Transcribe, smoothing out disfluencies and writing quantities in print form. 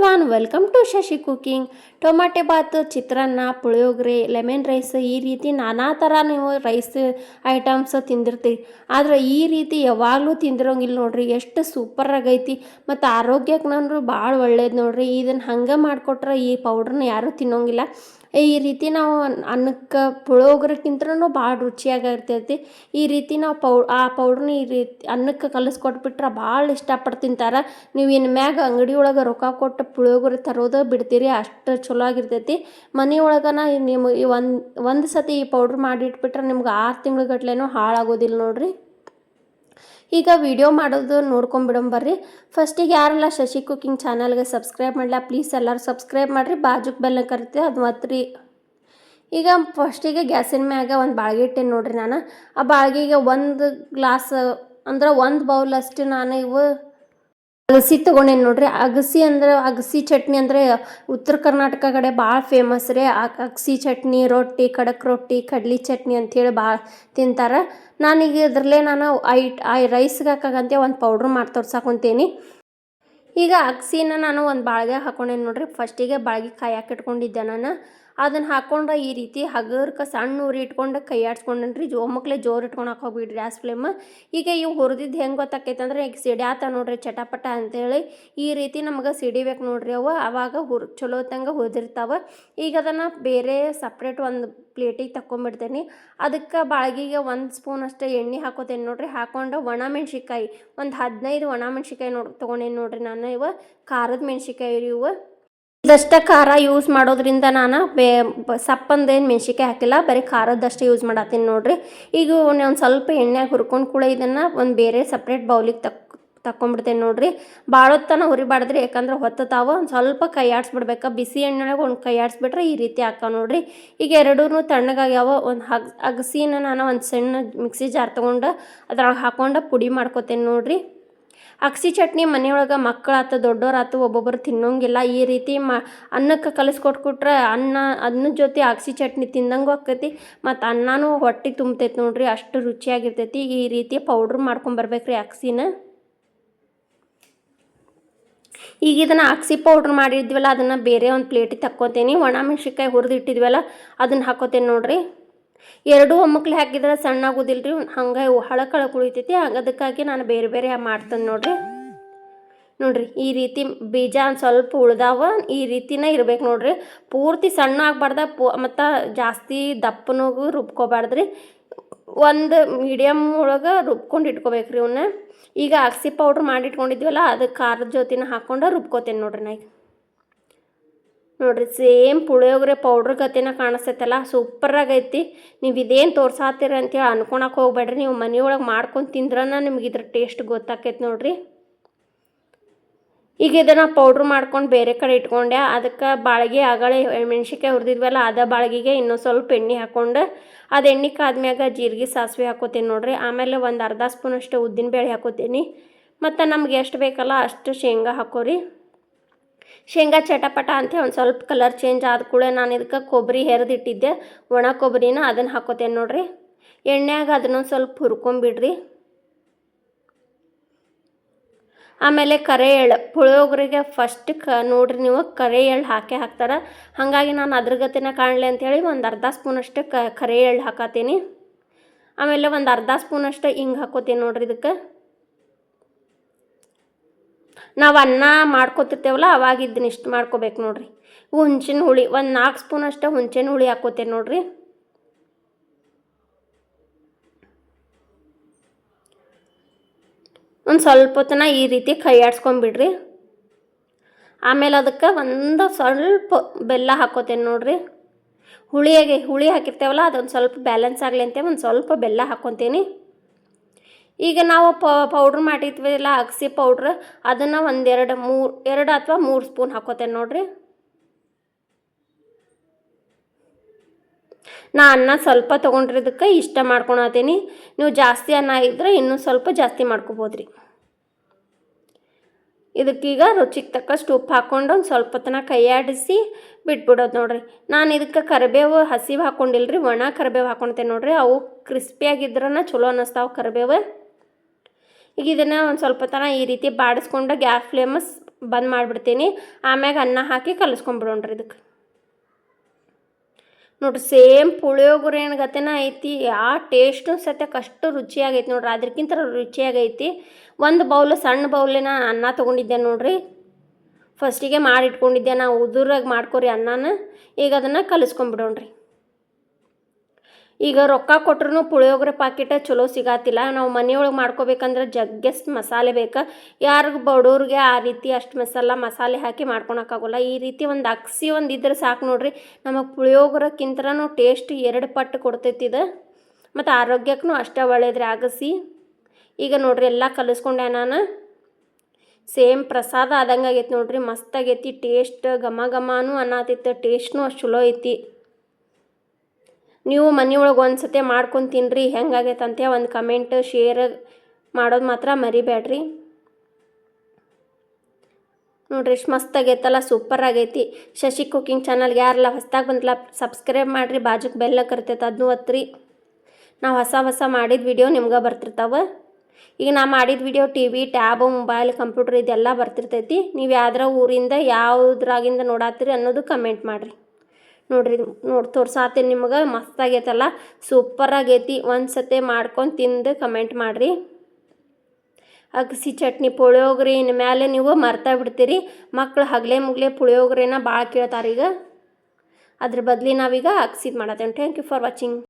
Everyone welcome to Shashi cooking. Tomato bath, chitranna, puliyogare, lemon rice, ಈ ರೀತಿ ನಾನಾ ಥರ ನೀವು ರೈಸ್ ಐಟಮ್ಸ್ ತಿಂದಿರ್ತೀವಿ. ಆದರೆ ಈ ರೀತಿ ಯಾವಾಗಲೂ ತಿಂದಿರೋಂಗಿಲ್ಲ ನೋಡ್ರಿ. ಎಷ್ಟು ಸೂಪರ್ ಆಗೈತಿ ಮತ್ತು ಆರೋಗ್ಯಕ್ಕೆ ನಾನು ಭಾಳ ಒಳ್ಳೇದು ನೋಡ್ರಿ. ಇದನ್ನು ಹಂಗೆ ಮಾಡಿಕೊಟ್ರೆ ಈ ಪೌಡ್ರನ್ನ ಯಾರೂ ತಿನ್ನೋಂಗಿಲ್ಲ. ಈ ರೀತಿ ನಾವು ಅನ್ನಕ್ಕೆ ಪುಳಿಯೋಗರೆಕ್ಕಿಂತನೂ ಭಾಳ ರುಚಿಯಾಗಿರ್ತೈತಿ. ಈ ರೀತಿ ನಾವು ಆ ಪೌಡ್ರನ್ನ ಈ ರೀತಿ ಅನ್ನಕ್ಕೆ ಕಲಿಸ್ಕೊಟ್ಬಿಟ್ರೆ ಭಾಳ ಇಷ್ಟಪಟ್ಟು ತಿಂತಾರೆ. ನೀವು ಇನ್ನು ಮ್ಯಾಗ ಅಂಗಡಿ ಒಳಗೆ ರೊಕ್ಕ ಕೊಟ್ಟು ಪುಳಿಯೋಗರೆ ತರೋದು ಬಿಡ್ತೀರಿ, ಅಷ್ಟು ಚಲೋ ಆಗಿರ್ತೈತಿ. ಮನೆ ಒಳಗನ ನಿಮಗೆ ಒಂದು ಸತಿ ಈ ಪೌಡ್ರ್ ಮಾಡಿಟ್ಬಿಟ್ರೆ ನಿಮ್ಗೆ 6 ತಿಂಗ್ಳುಗಟ್ಲೆನೂ ಹಾಳಾಗೋದಿಲ್ಲ ನೋಡ್ರಿ. ಈಗ ವಿಡಿಯೋ ಮಾಡೋದು ನೋಡ್ಕೊಂಬಿಡೋಣ ಬರ್ರಿ. ಫಸ್ಟಿಗೆ ಯಾರೆಲ್ಲ ಶಶಿ ಕುಕಿಂಗ್ ಚಾನಲ್ಗೆ ಸಬ್ಸ್ಕ್ರೈಬ್ ಮಾಡಲ್ಲ ಪ್ಲೀಸ್ ಎಲ್ಲರೂ ಸಬ್ಸ್ಕ್ರೈಬ್ ಮಾಡಿರಿ. ಬಾಜುಕ್ ಬೆಲ್ಲ ಕರಿತೀವಿ ಅದು ಒತ್ತಿರಿ. ಈಗ ಫಸ್ಟಿಗೆ ಗ್ಯಾಸಿನ ಮ್ಯಾಗ ಒಂದು ಬಾಳ್ಗೆ ಇಟ್ಟೇನೆ ನೋಡ್ರಿ. ನಾನು ಆ ಬಾಳ್ಗೆಗೆ 1 ಗ್ಲಾಸ್ ಅಂದ್ರೆ 1 ಬೌಲ್ ಅಷ್ಟು ನಾನು ಇವು ಅಗಸಿ ತೊಗೊಂಡೇನಿ ನೋಡ್ರಿ. ಅಗಸಿ ಚಟ್ನಿ ಅಂದರೆ ಉತ್ತರ ಕರ್ನಾಟಕ ಕಡೆ ಭಾಳ ಫೇಮಸ್ ರೀ. ಅಗಸಿ ಚಟ್ನಿ, ರೊಟ್ಟಿ, ಖಡಕ್ ರೊಟ್ಟಿ, ಕಡ್ಲಿ ಚಟ್ನಿ ಅಂಥೇಳಿ ಭಾಳ ತಿಂತಾರೆ. ನಾನೀಗ ಇದರಲ್ಲೇ ನಾನು ರೈಸ್ಗೆ ಹಾಕಾಗಂತೆ ಒಂದು ಪೌಡ್ರ್ ಮಾಡಿ ತೋರ್ಸಾಕೊಂತೀನಿ. ಈಗ ಅಗಸಿನ ನಾನು ಒಂದು ಬಾಳ್ಗೆ ಹಾಕೊಂಡೇನಿ ನೋಡ್ರಿ. ಫಸ್ಟಿಗೆ ಬಾಳ್ಗೆ ಕಾಯಕ್ಕೆ ಇಟ್ಕೊಂಡಿದ್ದೆ ನಾನು. ಅದನ್ನು ಹಾಕ್ಕೊಂಡು ಈ ರೀತಿ ಹಗರ್ಕ ಸಣ್ಣ ಉರಿ ಇಟ್ಕೊಂಡು ಕೈ ಆಡ್ಸ್ಕೊಂಡೇನಿ. ಒಮ್ಮಕ್ಲೆ ಜೋರು ಇಟ್ಕೊಳಕ್ಕೆ ಹೋಗ್ಬಿಡ್ರಿ ಗ್ಯಾಸ್ ಫ್ಲೇಮ್. ಈಗ ಇವು ಹುರಿದಿದ್ದು ಹೆಂಗೆ ಗೊತ್ತಾಕೈತೆ ಅಂದ್ರೆ ಈಗ ಸಿಡ್ಯಾತ ನೋಡ್ರಿ ಚಟಪಟ ಅಂತೇಳಿ. ಈ ರೀತಿ ನಮ್ಗೆ ಸಿಡಿಬೇಕು ನೋಡ್ರಿ ಅವು. ಆವಾಗ ಚಲೋ ಹೊತ್ತಂಗೆ ಹುರಿದಿರ್ತಾವೆ. ಈಗ ಅದನ್ನು ಬೇರೆ ಸಪ್ರೇಟ್ ಒಂದು ಪ್ಲೇಟಿಗೆ ತಗೊಂಬಿಡ್ತೇನೆ. ಅದಕ್ಕೆ ಬಾಳ್ಗಿಗೆ 1 ಸ್ಪೂನ್ ಅಷ್ಟು ಎಣ್ಣೆ ಹಾಕೋತೇನೆ ನೋಡ್ರಿ. ಹಾಕ್ಕೊಂಡು ಒಣ ಮೆಣ್ಸಿಕಾಯಿ ಒಂದು 15 ಒಣ ಮೆಣ್ಸಿಕಾಯಿ ತೊಗೊಂಡೇನಿ ನೋಡ್ರಿ. ನಾನು ಇವು ಖಾರದ ಮೆಣ್ಸಿಕಾಯಿ ರೀ ಇವು. ಇದಷ್ಟ ಖಾರ ಯೂಸ್ ಮಾಡೋದ್ರಿಂದ ನಾನು ಸಪ್ಪಂದೇನು ಮೆಣ್ಸಿಕಾಯಿ ಹಾಕಿಲ್ಲ, ಬರೀ ಖಾರದಷ್ಟೇ ಯೂಸ್ ಮಾಡತ್ತೀನಿ ನೋಡ್ರಿ. ಈಗ ಒಂದು ಸ್ವಲ್ಪ ಎಣ್ಣೆಗೆ ಹುರ್ಕೊಂಡು ಕೂಡ ಇದನ್ನು ಒಂದು ಬೇರೆ ಸಪ್ರೇಟ್ ಬೌಲಿಗೆ ತಕ್ಕೊಂಬಿಡ್ತೇನೆ ನೋಡ್ರಿ. ಭಾಳ ಹೊತ್ತನ ಹುರಿಬಾರ್ದ್ರಿ, ಯಾಕಂದ್ರೆ ಹೊತ್ತತಾವ. ಒಂದು ಸ್ವಲ್ಪ ಕೈ ಆಡಿಸ್ಬಿಡ್ಬೇಕು. ಬಿಸಿ ಎಣ್ಣೆಗೆ ಒಂದು ಕೈ ಆಡಿಸ್ಬಿಟ್ರೆ ಈ ರೀತಿ ಹಾಕ ನೋಡ್ರಿ. ಈಗ ಎರಡೂ ತಣ್ಣಗಾಗ್ಯಾವ. ಒಂದು ಅಗಸಿನ ನಾನು ಒಂದು ಸಣ್ಣ ಮಿಕ್ಸಿ ಜಾರ್ ತೊಗೊಂಡು ಅದ್ರೊಳಗೆ ಹಾಕ್ಕೊಂಡು ಪುಡಿ ಮಾಡ್ಕೊತೇನೆ ನೋಡ್ರಿ. ಅಗಸಿ ಚಟ್ನಿ ಮನೆಯೊಳಗೆ ಮಕ್ಕಳಾತು ದೊಡ್ಡೋರಾತು ಒಬ್ಬೊಬ್ಬರು ತಿನ್ನೋಂಗಿಲ್ಲ. ಈ ರೀತಿ ಅನ್ನಕ್ಕೆ ಕಲಿಸ್ಕೊಟ್ಬಿಟ್ರೆ ಅನ್ನದ ಜೊತೆ ಅಗಸಿ ಚಟ್ನಿ ತಿಂದಂಗೂ ಆಕೈತಿ ಮತ್ತು ಅನ್ನನೂ ಹೊಟ್ಟೆ ತುಂಬತೈತಿ ನೋಡ್ರಿ. ಅಷ್ಟು ರುಚಿಯಾಗಿರ್ತೈತಿ. ಈ ರೀತಿ ಪೌಡ್ರ್ ಮಾಡ್ಕೊಂಬರ್ಬೇಕ್ರಿ ಅಗಸಿನ. ಈಗ ಇದನ್ನು ಅಗಸಿ ಪೌಡ್ರ್ ಮಾಡಿದ್ವಲ್ಲ ಅದನ್ನು ಬೇರೆ ಒಂದು ಪ್ಲೇಟಿಗೆ ತಕ್ಕೊತೀನಿ. ಒಣ ಮೆಣ್ಸಿಕಾಯಿ ಹುರಿದಿಟ್ಟಿದ್ವಲ್ಲ ಅದನ್ನು ಹಾಕೋತೇನೆ ನೋಡ್ರಿ. ಎರಡೂ ಒಮ್ಮಕ್ಲೆ ಹಾಕಿದ್ರೆ ಸಣ್ಣ ಆಗೋದಿಲ್ಲ ರೀ, ಹಂಗೆ ಹಳಕಳಕ್ಕೆ ಉಳಿತೈತಿ. ಅದಕ್ಕಾಗಿ ನಾನು ಬೇರೆ ಬೇರೆ ಮಾಡ್ತೇನೆ ನೋಡ್ರಿ. ಈ ರೀತಿ ಬೀಜ ಒಂದು ಸ್ವಲ್ಪ ಉಳ್ದಾವ. ಈ ರೀತಿನೇ ಇರ್ಬೇಕು ನೋಡ್ರಿ. ಪೂರ್ತಿ ಸಣ್ಣ ಆಗಬಾರ್ದ ಮತ್ತು ಜಾಸ್ತಿ ದಪ್ಪನೂ ರುಬ್ಕೋಬಾರ್ದ್ರಿ. ಒಂದು ಮೀಡಿಯಮ್ ಒಳಗೆ ರುಬ್ಕೊಂಡು ಇಟ್ಕೋಬೇಕ್ರಿ ಇವನ್ನ. ಈಗ ಅಗಸಿ ಪೌಡ್ರ್ ಮಾಡಿಟ್ಕೊಂಡಿದ್ವಲ್ಲ ಅದಕ್ಕೆ ಖಾರದ ಜೊತೆನ ಹಾಕ್ಕೊಂಡು ರುಬ್ಕೋತೇನೆ ನೋಡ್ರಿ. ನೋಡ್ರಿ ಸೇಮ್ ಪುಳಿಯೋಗರೆ ಪೌಡ್ರ್ ಗತಿನ ಕಾಣಿಸ್ತೈತಲ್ಲ, ಸೂಪರಾಗೈತಿ. ನೀವು ಇದೇನು ತೋರ್ಸಾತೀರಿ ಅಂತೇಳಿ ಅನ್ಕೊಳಕ್ಕೆ ಹೋಗ್ಬೇಡ್ರಿ. ನೀವು ಮನೆಯೊಳಗೆ ಮಾಡ್ಕೊಂಡು ತಿಂದ್ರನ ನಿಮ್ಗೆ ಇದ್ರ ಟೇಸ್ಟ್ ಗೊತ್ತಾಕೈತೆ ನೋಡ್ರಿ. ಈಗ ಇದನ್ನು ಪೌಡ್ರ್ ಮಾಡ್ಕೊಂಡು ಬೇರೆ ಕಡೆ ಇಟ್ಕೊಂಡೆ. ಅದಕ್ಕೆ ಬಾಳ್ಗೆ ಆಗಳೇ ಮೆಣ್ಸಿಕಾಯಿ ಹುರಿದಿದ್ವಲ್ಲ ಅದ ಬಾಳ್ಗಿಗೆ ಇನ್ನೂ ಸ್ವಲ್ಪ ಎಣ್ಣೆ ಹಾಕ್ಕೊಂಡು ಅದು ಎಣ್ಣೆ ಕಾದ್ಮ್ಯಾಗ ಜೀರಿಗೆ ಸಾಸಿವೆ ಹಾಕೋತೀನಿ ನೋಡ್ರಿ. ಆಮೇಲೆ ಒಂದು ಅರ್ಧ ಸ್ಪೂನಷ್ಟು ಉದ್ದಿನಬೇಳೆ ಹಾಕೋತೀನಿ. ಮತ್ತು ನಮ್ಗೆ ಎಷ್ಟು ಬೇಕಲ್ಲ ಅಷ್ಟು ಶೇಂಗಾ ಹಾಕೋರಿ. ಶೇಂಗಾ ಚಟಪಟ ಅಂತ ಒಂದು ಸ್ವಲ್ಪ ಕಲರ್ ಚೇಂಜ್ ಆದ ಕೂಡ ನಾನು ಇದಕ್ಕೆ ಕೊಬ್ಬರಿ ಹೆರಿದಿಟ್ಟಿದ್ದೆ, ಒಣ ಕೊಬ್ಬರಿನ ಅದನ್ನು ಹಾಕೋತೇನೆ ನೋಡ್ರಿ. ಎಣ್ಣೆಯಾಗ ಅದನ್ನೊಂದು ಸ್ವಲ್ಪ ಹುರ್ಕೊಂಬಿಡ್ರಿ. ಆಮೇಲೆ ಕರೆ ಎಳ್ಳು ಪುಳಿಯೋಗರೆಗೆ ಫಸ್ಟ್ ನೋಡ್ರಿ ನೀವು ಕರೆ ಎಳ್ಳು ಹಾಕ್ತಾರೆ. ಹಾಗಾಗಿ ನಾನು ಅದ್ರ ಗತಿನ ಕಾಣಲಿ ಅಂಥೇಳಿ ಒಂದು ಅರ್ಧ ಸ್ಪೂನಷ್ಟು ಕರೆ ಎಳ್ಳು ಹಾಕತ್ತೀನಿ. ಆಮೇಲೆ ಒಂದು ಅರ್ಧ ಸ್ಪೂನಷ್ಟು ಹಿಂಗೆ ಹಾಕೋತೀನಿ ನೋಡ್ರಿ. ಇದಕ್ಕೆ ನಾವು ಅನ್ನ ಮಾಡ್ಕೊತಿರ್ತೇವಲ್ಲ ಅವಾಗ ಇದನ್ನ ಇಷ್ಟು ಮಾಡ್ಕೋಬೇಕು ನೋಡ್ರಿ. ಹುಂಚಿನ ಹುಳಿ ಒಂದು 4 ಸ್ಪೂನಷ್ಟು ಹುಂಚಿನ ಹುಳಿ ಹಾಕೋತೇನೆ ನೋಡ್ರಿ. ಒಂದು ಸ್ವಲ್ಪ ಹೊತ್ತನ ಈ ರೀತಿ ಕೈ ಆಡ್ಸ್ಕೊಂಬಿಡ್ರಿ. ಆಮೇಲೆ ಅದಕ್ಕೆ ಒಂದು ಸ್ವಲ್ಪ ಬೆಲ್ಲ ಹಾಕೋತೇನೆ ನೋಡ್ರಿ. ಹುಳಿ ಹಾಕಿರ್ತೇವಲ್ಲ ಅದೊಂದು ಸ್ವಲ್ಪ ಬ್ಯಾಲೆನ್ಸ್ ಆಗಲಿ ಅಂತ ಒಂದು ಸ್ವಲ್ಪ ಬೆಲ್ಲ ಹಾಕ್ಕೊತೀನಿ. ಈಗ ನಾವು ಪೌಡ್ರ್ ಮಾಡಿರ್ತೀವಲ್ಲ ಅಗಸಿ ಪೌಡ್ರ್ ಅದನ್ನು 2 ಅಥವಾ 3 ಸ್ಪೂನ್ ಹಾಕೋತೇನೆ ನೋಡ್ರಿ. ನಾ ಅನ್ನ ಸ್ವಲ್ಪ ತೊಗೊಂಡಿರೋದಕ್ಕೆ ಇಷ್ಟ ಮಾಡ್ಕೊಳತ್ತೀನಿ. ನೀವು ಜಾಸ್ತಿ ಅನ್ನ ಇದ್ದರೆ ಇನ್ನೂ ಸ್ವಲ್ಪ ಜಾಸ್ತಿ ಮಾಡ್ಕೊಬೋದ್ರಿ. ಇದಕ್ಕೀಗ ರುಚಿಗೆ ತಕ್ಕಷ್ಟು ಉಪ್ಪು ಹಾಕ್ಕೊಂಡು ಒಂದು ಸ್ವಲ್ಪ ಹೊತ್ತನ ಕೈ ಆಡಿಸಿ ಬಿಟ್ಬಿಡೋದು ನೋಡ್ರಿ. ನಾನು ಇದಕ್ಕೆ ಕರಿಬೇವು ಹಸಿವು ಹಾಕ್ಕೊಂಡಿಲ್ರಿ, ಒಣ ಕರಿಬೇವು ಹಾಕ್ಕೊಳ್ತೇನೆ ನೋಡ್ರಿ. ಅವು ಕ್ರಿಸ್ಪಿಯಾಗಿದ್ರನ ಚಲೋ ಅನ್ನಿಸ್ತಾವೆ ಕರಿಬೇವು. ಈಗ ಇದನ್ನು ಒಂದು ಸ್ವಲ್ಪ ತನ ಈ ರೀತಿ ಬಾಡಿಸ್ಕೊಂಡು ಗ್ಯಾಸ್ ಫ್ಲೇಮ್ ಬಂದ್ ಮಾಡಿಬಿಡ್ತೀನಿ. ಆಮ್ಯಾಗ ಅನ್ನ ಹಾಕಿ ಕಲಿಸ್ಕೊಂಬಿಡೋಣ್ರಿ ಇದಕ್ಕೆ. ನೋಡ್ರಿ ಸೇಮ್ ಪುಳಿಯೋಗರೆ ಗತೆನ ಐತಿ. ಆ ಟೇಸ್ಟು ಸತ್ಯಕ್ಕೆ ಅಷ್ಟು ರುಚಿಯಾಗೈತಿ ನೋಡ್ರಿ, ಅದಕ್ಕಿಂತ ರುಚಿಯಾಗೈತಿ. ಒಂದು ಬೌಲ್ ಸಣ್ಣ ಬೌಲಿನ ಅನ್ನ ತೊಗೊಂಡಿದ್ದೆ ನೋಡ್ರಿ. ಫಸ್ಟಿಗೆ ಮಾಡಿಟ್ಕೊಂಡಿದ್ದೆ. ನಾವು ಉದುರಾಗಿ ಮಾಡ್ಕೊರಿ ಅನ್ನನ. ಈಗ ಅದನ್ನು ಕಲಿಸ್ಕೊಂಬಿಡೋಣ್ರಿ. ಈಗ ರೊಕ್ಕ ಕೊಟ್ರೂ ಪುಳಿಯೋಗರೆ ಪಾಕಿಟ ಚಲೋ ಸಿಗಾತಿಲ್ಲ. ನಾವು ಮನೆಯೊಳಗೆ ಮಾಡ್ಕೋಬೇಕಂದ್ರೆ ಜಗ್ಗೆಸ್ಟ್ ಮಸಾಲೆ ಬೇಕು. ಯಾರಿಗೂ ಬಡವ್ರಿಗೆ ಆ ರೀತಿ ಅಷ್ಟು ಮಸಾಲೆ ಹಾಕಿ ಮಾಡ್ಕೊಳಕ್ಕಾಗೋಲ್ಲ. ಈ ರೀತಿ ಒಂದು ಅಗಸಿ ಇದ್ರೆ ಸಾಕು ನೋಡ್ರಿ, ನಮಗೆ ಪುಳಿಯೋಗರೆಕ್ಕಿಂತನೂ ಟೇಸ್ಟ್ 2 ಪಟ್ಟು ಕೊಡ್ತೈತಿ ಇದು. ಮತ್ತು ಆರೋಗ್ಯಕ್ಕೂ ಅಷ್ಟೇ ಒಳ್ಳೇದ್ರಿ ಅಗಸಿ. ಈಗ ನೋಡ್ರಿ ಎಲ್ಲ ಕಲಿಸ್ಕೊಂಡೆ ನಾನು. ಸೇಮ್ ಪ್ರಸಾದ ಆದಂಗೆ ಆಗೈತಿ ನೋಡ್ರಿ, ಮಸ್ತಾಗೈತಿ. ಟೇಸ್ಟ್ ಘಮ ಘಮನೂ ಅನ್ನತಿತ್ತು, ಟೇಸ್ಟ್ನೂ ಅಷ್ಟು ಚಲೋ ಐತಿ. ನೀವು ಮನೆಯೊಳಗೆ ಒಂದು ಸತಿ ಮಾಡ್ಕೊಂಡು ತಿನ್ನಿರಿ, ಹೆಂಗಾಗೈತಂತೆ ಒಂದು ಕಮೆಂಟ್ ಶೇರ್ ಮಾಡೋದು ಮಾತ್ರ ಮರಿಬೇಡ್ರಿ. ನೋಡ್ರಿ ಎಷ್ಟು ಮಸ್ತಾಗೈತಲ್ಲ, ಸೂಪರ್ ಆಗೈತಿ. ಶಶಿ ಕುಕಿಂಗ್ ಚಾನಲ್ಗೆ ಯಾರೆಲ್ಲ ಹೊಸ್ದಾಗಿ ಬಂದಿಲ್ಲ ಸಬ್ಸ್ಕ್ರೈಬ್ ಮಾಡಿರಿ. ಬಾಜುಕ್ಕೆ ಬೆಲ್ಲ ಕರ್ತೈತೆ ಅದನ್ನೂ ಒತ್ತಿರಿ. ನಾವು ಹೊಸ ಮಾಡಿದ ವಿಡಿಯೋ ನಿಮ್ಗೆ ಬರ್ತಿರ್ತಾವೆ. ಈಗ ನಾ ಮಾಡಿದ video TV, tab, mobile, computer ಇದೆಲ್ಲ ಬರ್ತಿರ್ತೈತಿ. ನೀವು ಯಾವ್ದಾರ ಊರಿಂದ ಯಾವುದ್ರಾಗಿಂದ ನೋಡತ್ತೀರಿ ಅನ್ನೋದು ಕಮೆಂಟ್ ಮಾಡಿರಿ. ನೋಡ್ರಿ ತೋರ್ಸಾತೀನಿ ನಿಮ್ಗೆ, ಮಸ್ತಾಗೈತಲ್ಲ, ಸೂಪರ್ ಆಗೈತಿ. ಒಂದು ಸತಿ ಮಾಡ್ಕೊಂಡು ತಿಂದು ಕಮೆಂಟ್ ಮಾಡಿರಿ. ಅಗಸಿ ಚಟ್ನಿ ಪುಳಿಯೋಗರೆ ಮೇಲೆ ನೀವು ಮರ್ತಾ ಬಿಡ್ತೀರಿ. ಮಕ್ಕಳು ಹಗಲೇ ಮುಗಲೇ ಪುಳಿಯೋಗರೆನ ಭಾಳ ಕೇಳ್ತಾರೆ. ಈಗ ಅದ್ರ ಬದಲಿ ನಾವೀಗ ಅಗಸಿದು ಮಾಡತ್ತೇವೆ. Thank you for watching.